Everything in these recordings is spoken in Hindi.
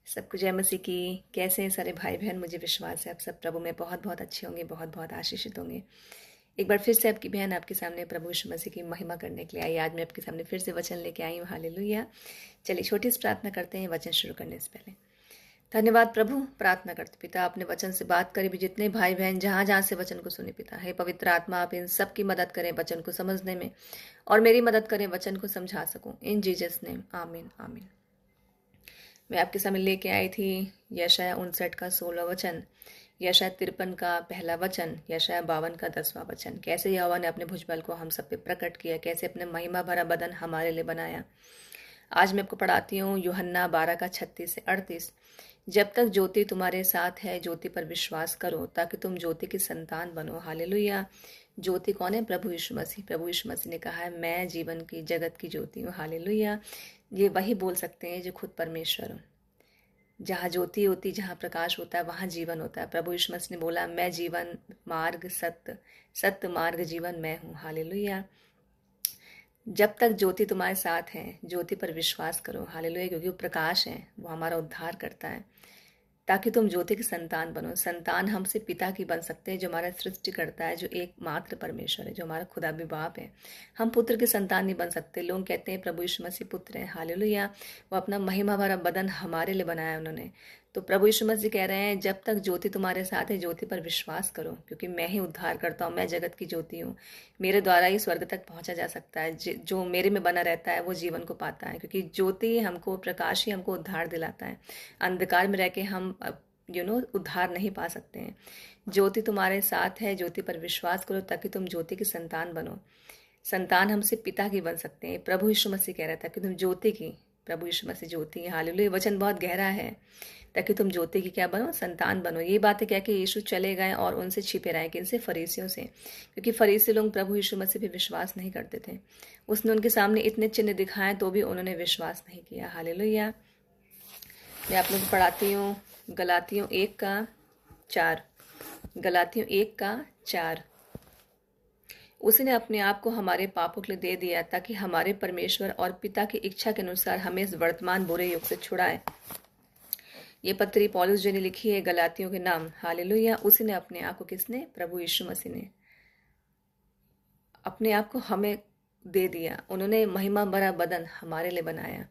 सबको जय मसीह की। कैसे हैं सारे भाई बहन? मुझे विश्वास है आप सब प्रभु में बहुत बहुत अच्छे होंगे, बहुत बहुत आशीषित होंगे। एक बार फिर से आपकी बहन आपके सामने प्रभु यीशु मसीह की महिमा करने के लिए आई। आज मैं आपके सामने फिर से वचन लेके आई हूँ। हालेलुया। चलिए छोटी सी प्रार्थना करते हैं वचन शुरू करने से पहले। धन्यवाद प्रभु। प्रार्थना करते पिता, अपने वचन से बात करें भी जितने भाई बहन जहाँ जहाँ से वचन को सुने पिता। हे पवित्र आत्मा, आप इन सब की मदद करें वचन को समझने में, और मेरी मदद करें वचन को समझा सकूं। इन जीसस नेम, आमीन आमीन। मैं आपके सामने लेके आई थी यशाया 59 का 16 वचन, यशाया 53 का पहला वचन, यशाया 52 का 10वां वचन। कैसे यहोवा ने अपने भुजबल को हम सब पे प्रकट किया, कैसे अपने महिमा भरा बदन हमारे लिए बनाया। आज मैं आपको पढ़ाती हूँ यूहन्ना 12 का 36 से 38। जब तक ज्योति तुम्हारे साथ है, ज्योति पर विश्वास करो ताकि तुम ज्योति की संतान बनो। हालेलुया। ज्योति कौन है? प्रभु यीशु मसीह। प्रभु यीशु मसीह ने कहा है, मैं जीवन की जगत की ज्योति हूँ। हालेलुया। ये वही बोल सकते हैं जो खुद परमेश्वर हो। जहाँ ज्योति होती, जहाँ प्रकाश होता है, वहाँ जीवन होता है। प्रभु यीशु मसीह ने बोला, मैं जीवन मार्ग सत्य मार्ग जीवन मैं हूँ। हालेलुया। जब तक ज्योति तुम्हारे साथ है, ज्योति पर विश्वास करो। हालेलुया। क्योंकि वो प्रकाश है, वो हमारा उद्धार करता है ताकि तुम ज्योति की संतान बनो। संतान हमसे पिता की बन सकते हैं, जो हमारा सृष्टि करता है, जो एकमात्र परमेश्वर है, जो हमारा खुदा भी बाप है। हम पुत्र की संतान नहीं बन सकते। लोग कहते हैं प्रभु यीशु मसीह पुत्र है। हालेलुया। वो अपना महिमा भरा बदन हमारे लिए बनाया उन्होंने। तो प्रभु यीशु मसीह कह रहे हैं, जब तक ज्योति तुम्हारे साथ है, ज्योति पर विश्वास करो, क्योंकि मैं ही उद्धार करता हूँ। मैं जगत की ज्योति हूँ। मेरे द्वारा ही स्वर्ग तक पहुंचा जा सकता है। जो मेरे में बना रहता है वो जीवन को पाता है, क्योंकि ज्योति हमको, प्रकाश ही हमको उद्धार दिलाता है। अंधकार में रह के हम उद्धार नहीं पा सकते हैं। ज्योति तुम्हारे साथ है, ज्योति पर विश्वास करो ताकि तुम ज्योति की संतान बनो। संतान हमसे पिता की बन सकते हैं। प्रभु यीशु मसीह कह रहा था कि तुम ज्योति की, प्रभु यीशु मसीह ज्योति है। हालेलुया। वचन बहुत गहरा है। ताकि तुम ज्योति की क्या बनो? संतान बनो। ये बातें क्या कि यीशु चले गए और उनसे छिपे रहे। किनसे? फरीसियों से। क्योंकि फरीसी लोग प्रभु यीशु मसीह पे विश्वास नहीं करते थे। उसने उनके सामने इतने चिन्ह दिखाए तो भी उन्होंने विश्वास नहीं किया। हालेलुया। मैं आप लोग को पढ़ाती हूँ गलातियों 1 का 4। गलातियों 1 का 4। उसने अपने आप को हमारे पापों के लिए दे दिया ताकि हमारे परमेश्वर और पिता की इच्छा के अनुसार हमें इस वर्तमान बुरे युग से छुड़ाए। ये पत्री पौलुस जी ने लिखी है गलातियों के नाम। हालेलुया। उसने अपने आप को, किसने? प्रभु यीशु मसीह ने अपने आप को हमें दे दिया। उन्होंने महिमा भरा बदन हमारे लिए बनाया।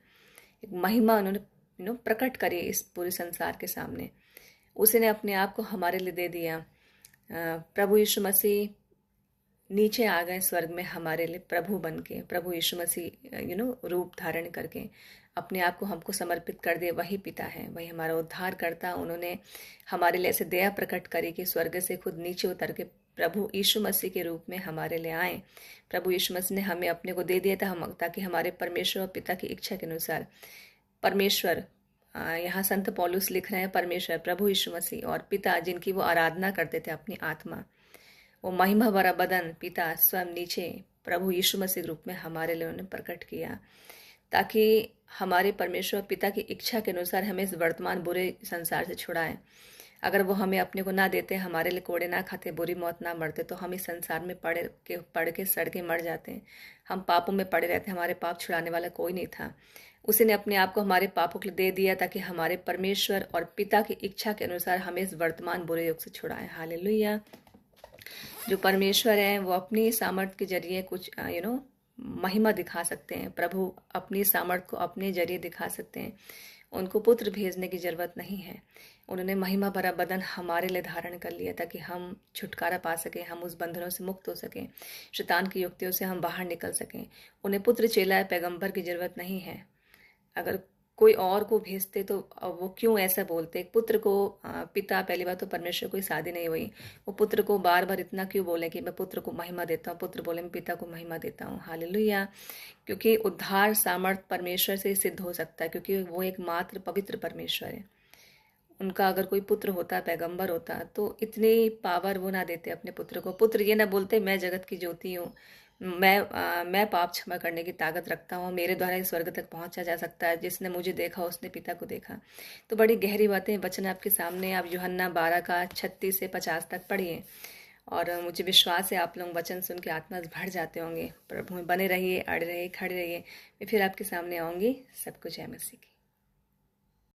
एक महिमा उन्होंने प्रकट करी इस पूरे संसार के सामने। उसने अपने आप को हमारे लिए दे दिया। प्रभु यीशु मसीह नीचे आ गए स्वर्ग में हमारे लिए प्रभु बन के। प्रभु यीशु मसीह रूप धारण करके अपने आप को हमको समर्पित कर दिए। वही पिता है, वही हमारा उद्धार करता। उन्होंने हमारे लिए ऐसे दया प्रकट करी कि स्वर्ग से खुद नीचे उतर के प्रभु यीशु मसीह के रूप में हमारे लिए आए। प्रभु यीशु मसीह ने हमें अपने को दे दिया था ताकि हमारे परमेश्वर और पिता की इच्छा के अनुसार परमेश्वर, यहाँ संत पौलुस लिख रहे हैं, परमेश्वर प्रभु यीशु मसीह और पिता जिनकी वो आराधना करते थे अपनी आत्मा, वो महिमा भरा बदन पिता स्वयं नीचे प्रभु यीशु मसीह के रूप में हमारे लिए उन्होंने प्रकट किया ताकि हमारे परमेश्वर पिता की इच्छा के अनुसार हमें इस वर्तमान बुरे संसार से छुड़ाएं। अगर वो हमें अपने को ना देते, हमारे लिए कोड़े ना खाते, बुरी मौत ना मरते, तो हम इस संसार में पड़ के सड़ के मर जाते। हम पापों में पड़े रहते। हमारे पाप छुड़ाने वाला कोई नहीं था। उसी ने अपने आप को हमारे पापों के लिए दे दिया ताकि हमारे परमेश्वर और पिता की इच्छा के अनुसार हमें इस वर्तमान बुरे युग से छुड़ाएं। हालेलुया। जो परमेश्वर है वो अपनी सामर्थ्य के जरिए कुछ महिमा दिखा सकते हैं। प्रभु अपनी सामर्थ्य को अपने जरिए दिखा सकते हैं। उनको पुत्र भेजने की जरूरत नहीं है। उन्होंने महिमा भरा बदन हमारे लिए धारण कर लिया ताकि हम छुटकारा पा सकें, हम उस बंधनों से मुक्त हो सकें, शैतान की युक्तियों से हम बाहर निकल सकें। उन्हें पुत्र, चेला, पैगंबर की जरूरत नहीं है। अगर कोई और को भेजते तो वो क्यों ऐसा बोलते? एक पुत्र को पिता, पहली बात तो परमेश्वर कोई शादी नहीं हुई, वो पुत्र को बार बार इतना क्यों बोले कि मैं पुत्र को महिमा देता हूँ? पुत्र बोले मैं पिता को महिमा देता हूँ। हालेलुया। क्योंकि उद्धार सामर्थ परमेश्वर से सिद्ध हो सकता है, क्योंकि वो एकमात्र पवित्र परमेश्वर है। उनका अगर कोई पुत्र होता, पैगंबर होता, तो इतनी पावर वो ना देते अपने पुत्र को। पुत्र ये ना बोलते मैं जगत की ज्योति हूँ, मैं पाप क्षमा करने की ताकत रखता हूँ, मेरे द्वारा इस स्वर्ग तक पहुंचा जा सकता है, जिसने मुझे देखा उसने पिता को देखा। तो बड़ी गहरी बातें वचन आपके सामने। आप यूहन्ना 12 का 36 से 50 तक पढ़िए और मुझे विश्वास है आप लोग वचन सुन के आत्मा से भर जाते होंगे। प्रभु में बने रहिए, अड़े रहिए, खड़े रहिए। मैं फिर आपके सामने आऊँगी। सबको जय मसीह की।